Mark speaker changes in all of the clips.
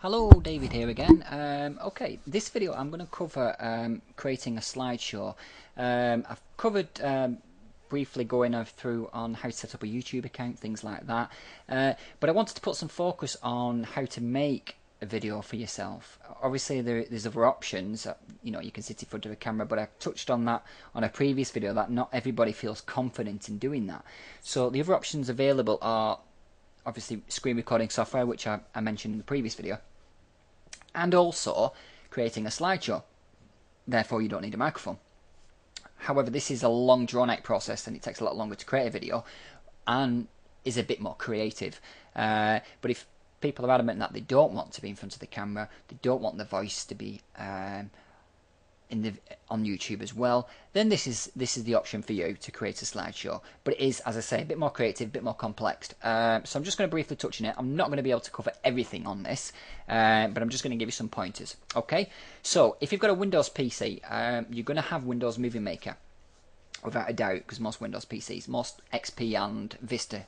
Speaker 1: Hello, David here again. Okay, this video I'm going to cover creating a slideshow. I've covered briefly going through on how to set up a YouTube account, things like that. But I wanted to put some focus on how to make a video for yourself. Obviously, there's other options. You can sit in front of a camera, but I touched on that on a previous video that not everybody feels confident in doing that. So the other options available are obviously screen recording software, which I mentioned in the previous video, and also creating a slideshow. Therefore, you don't need a microphone. However, this is a long drawn-out process, and it takes a lot longer to create a video, and is a bit more creative. But if people are adamant that they don't want to be in front of the camera, they don't want the voice to be on YouTube as well, then this is the option for you to create a slideshow. But it is, as I say, a bit more creative, a bit more complex. So I'm just going to briefly touch on it. I'm not going to be able to cover everything on this, but I'm just going to give you some pointers. Okay, so if you've got a Windows PC, you're going to have Windows Movie Maker, without a doubt, because most Windows PCs, most XP and Vista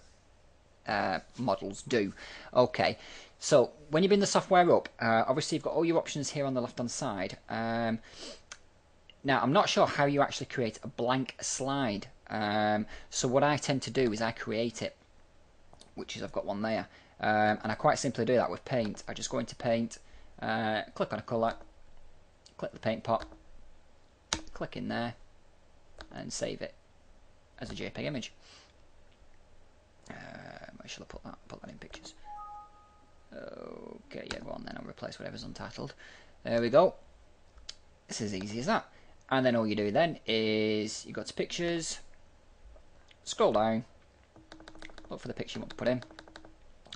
Speaker 1: models do. Okay, so when you bring the software up, obviously you've got all your options here on the left hand side. Now, I'm not sure how you actually create a blank slide. So what I tend to do is I create it, which is I've got one there. And I quite simply do that with Paint. I just go into Paint, click on a colour, click the paint pot, click in there, and save it as a JPEG image. Where shall I put that? Put that in Pictures. Okay, yeah, go on then. I'll replace whatever's untitled. There we go. It's as easy as that. And then all you do then is you go to Pictures, scroll down, look for the picture you want to put in.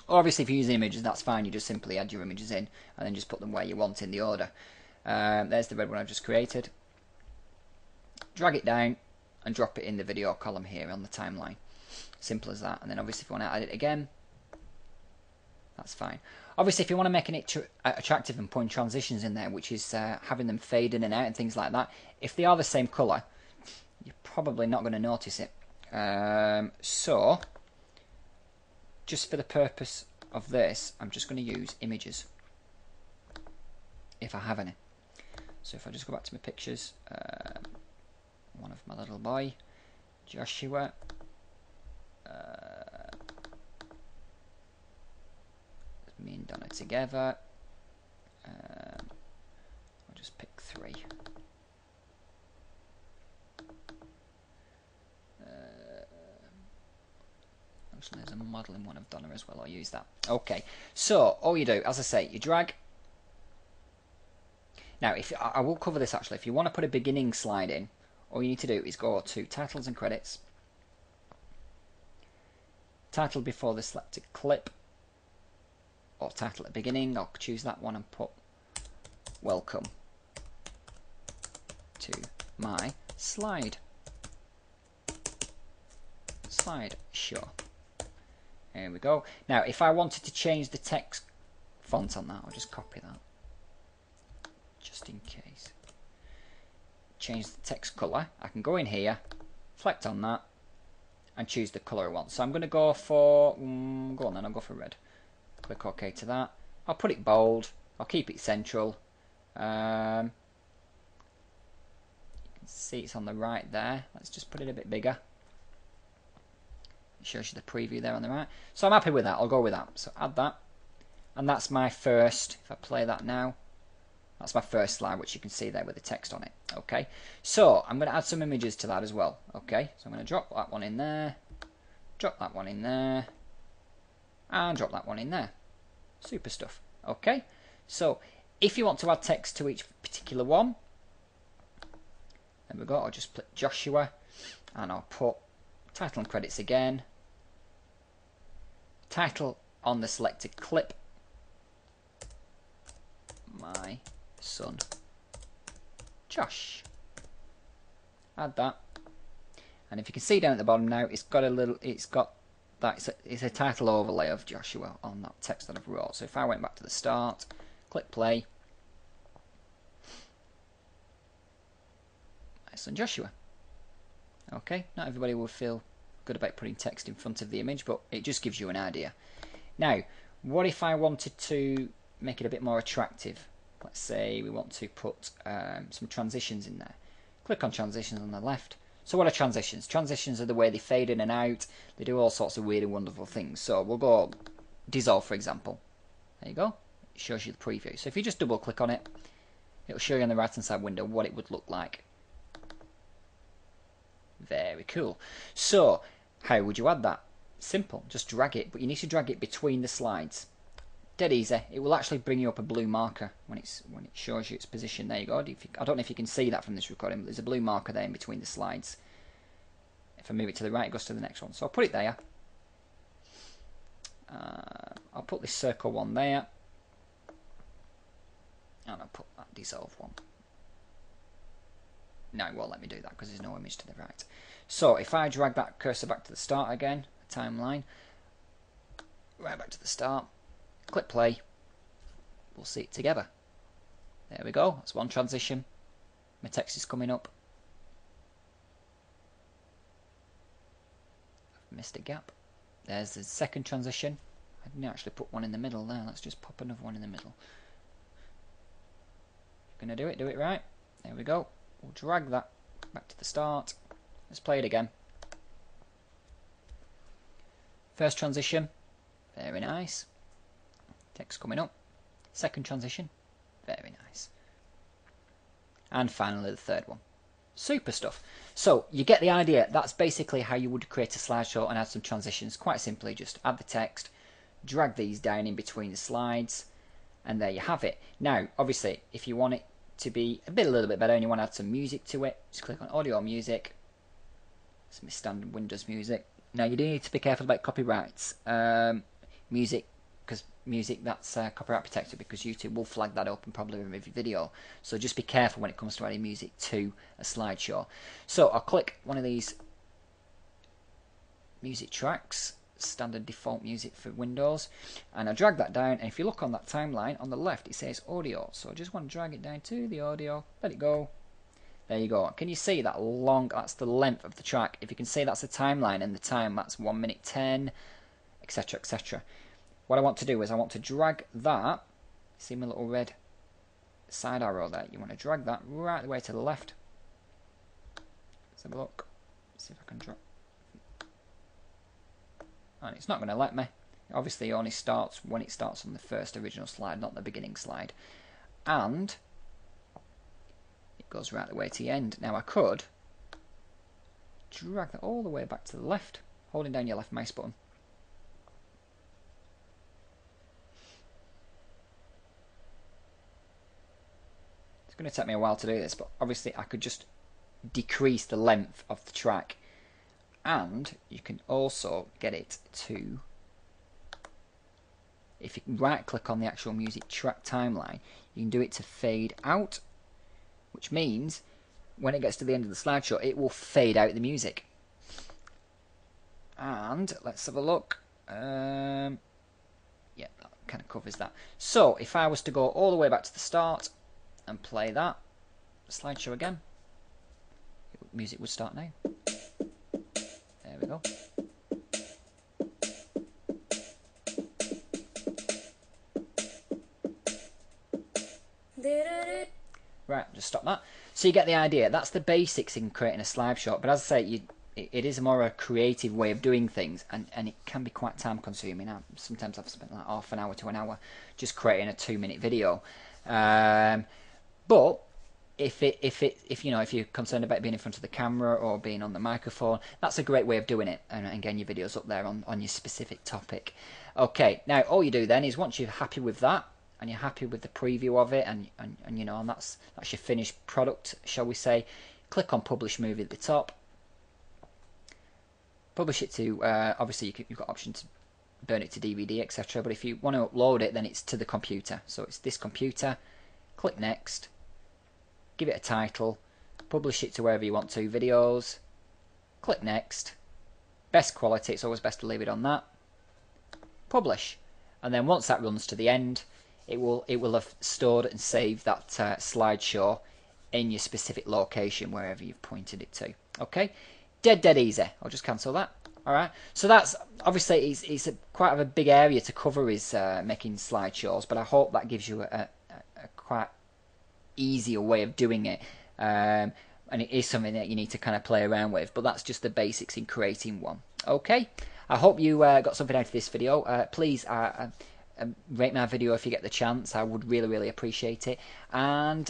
Speaker 1: Or obviously if you're using images, that's fine. You just simply add your images in and then just put them where you want in the order. There's the red one I've just created. Drag it down and drop it in the video column here on the timeline. Simple as that. And then obviously if you want to add it again, that's fine. Obviously, if you want to make it attractive and putting transitions in there, which is having them fade in and out and things like that, if they are the same colour, you're probably not going to notice it. So, just for the purpose of this, I'm just going to use images, if I have any. So if I just go back to my pictures, one of my little boy, Joshua, me and Donna together. I'll just pick 3. Actually, there's a modelling one of Donna as well. I'll use that. Okay, so all you do, as I say, you drag. Now, if I will cover this actually. If you want to put a beginning slide in, all you need to do is go to Titles and Credits. Title before the selected clip, or title at the beginning. I'll choose that one and put Welcome to my slideshow. There we go. Now, if I wanted to change the text font on that, I'll just copy that, just in case. Change the text colour. I can go in here, select on that, and choose the colour I want. So I'm going to go for, go on then, I'll go for red. Click OK to that. I'll put it bold. I'll keep it central. You can see it's on the right there. Let's just put it a bit bigger. It shows you the preview there on the right. So I'm happy with that. I'll go with that. So add that. And that's my first, if I play that now, that's my first slide, which you can see there with the text on it. Okay. So I'm going to add some images to that as well. Okay. So I'm going to drop that one in there. Drop that one in there. And drop that one in there. Super stuff. Okay, so if you want to add text to each particular one, there we go. I'll just put Joshua, and I'll put title and credits again. Title on the selected clip. My son, Josh. Add that, and if you can see down at the bottom now, it's got a little. It's got that it's a title overlay of Joshua on that text that I've wrote. So if I went back to the start, click play, my son Joshua. Okay, not everybody will feel good about putting text in front of the image, but it just gives you an idea. Now, what if I wanted to make it a bit more attractive. Let's say we want to put some transitions in there. Click on transitions on the left. So what are transitions? Transitions are the way they fade in and out. They do all sorts of weird and wonderful things. So we'll go dissolve, for example. There you go. It shows you the preview. So if you just double click on it, it'll show you on the right hand side window what it would look like. Very cool. So how would you add that? Simple. Just drag it, but you need to drag it between the slides. Dead easy. It will actually bring you up a blue marker when it shows you its position. There you go. I don't know if you can see that from this recording, but there's a blue marker there in between the slides. If I move it to the right, it goes to the next one. So I'll put it there. I'll put this circle one there, and I'll put that dissolve one. No, it won't let me do that because there's no image to the right. So if I drag that cursor back to the start again, the timeline, right back to the start, click play, we'll see it together. There we go, that's one transition. My text is coming up. I've missed a gap. There's the second transition. I didn't actually put one in the middle there. Let's just pop another one in the middle. If you're going to do it right. There we go. We'll drag that back to the start. Let's play it again. First transition. Very nice. Text coming up. Second transition. Very nice. And finally the third one. Super stuff. So you get the idea. That's basically how you would create a slideshow and add some transitions. Quite simply, just add the text, drag these down in between the slides, and there you have it. Now, obviously, if you want it to be a little bit better and you want to add some music to it, just click on audio music. It's my standard Windows music. Now you do need to be careful about copyrights. Music, because music that's copyright protected, because YouTube will flag that up and probably remove your video. So just be careful when it comes to adding music to a slideshow. So I'll click one of these music tracks, standard default music for Windows, and I drag that down, and if you look on that timeline on the left it says audio, so I just want to drag it down to the audio, let it go. There you go. Can you see that long, that's the length of the track. If you can see, that's the timeline, and the time, that's 1 minute 10, etc, etc. What I want to do is I want to drag that, see my little red side arrow there, you want to drag that right the way to the left. Let's have a look, see if I can drag. And it's not going to let me. Obviously it only starts when it starts on the first original slide, not the beginning slide. And it goes right the way to the end. Now I could drag that all the way back to the left, holding down your left mouse button. It's going to take me a while to do this, but obviously I could just decrease the length of the track. And you can also get it to, if you right click on the actual music track timeline, you can do it to fade out, which means when it gets to the end of the slideshow it will fade out the music. And let's have a look. Yeah, that kind of covers that. So if I was to go all the way back to the start and play that slideshow again, music would start now. There we go. Right, just stop that. So you get the idea. That's the basics in creating a slideshow. But as I say, it is a more creative way of doing things, and it can be quite time consuming. Sometimes I've spent like half an hour to an hour just creating a 2-minute video. But if you're concerned about being in front of the camera or being on the microphone, that's a great way of doing it, and getting your videos up there on your specific topic. Okay, now all you do then is, once you're happy with that and you're happy with the preview of it, and that's your finished product, shall we say, click on Publish Movie at the top. Publish it to obviously you've got option to burn it to DVD, etc. But if you want to upload it, then it's to the computer. So it's this computer. Click Next. Give it a title, publish it to wherever you want to, videos, click Next, best quality, it's always best to leave it on that, publish, and then once that runs to the end, it will have stored and saved that slideshow in your specific location, wherever you've pointed it to. Okay, dead easy. I'll just cancel that. All right, so that's obviously it's quite a big area to cover is making slideshows, but I hope that gives you a quite easier way of doing it. And it is something that you need to kind of play around with, but that's just the basics in creating one. Okay, I hope you got something out of this video. Please rate my video if you get the chance. I would really appreciate it. And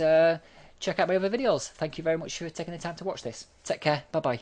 Speaker 1: check out my other videos. Thank you very much for taking the time to watch this. Take care. Bye bye.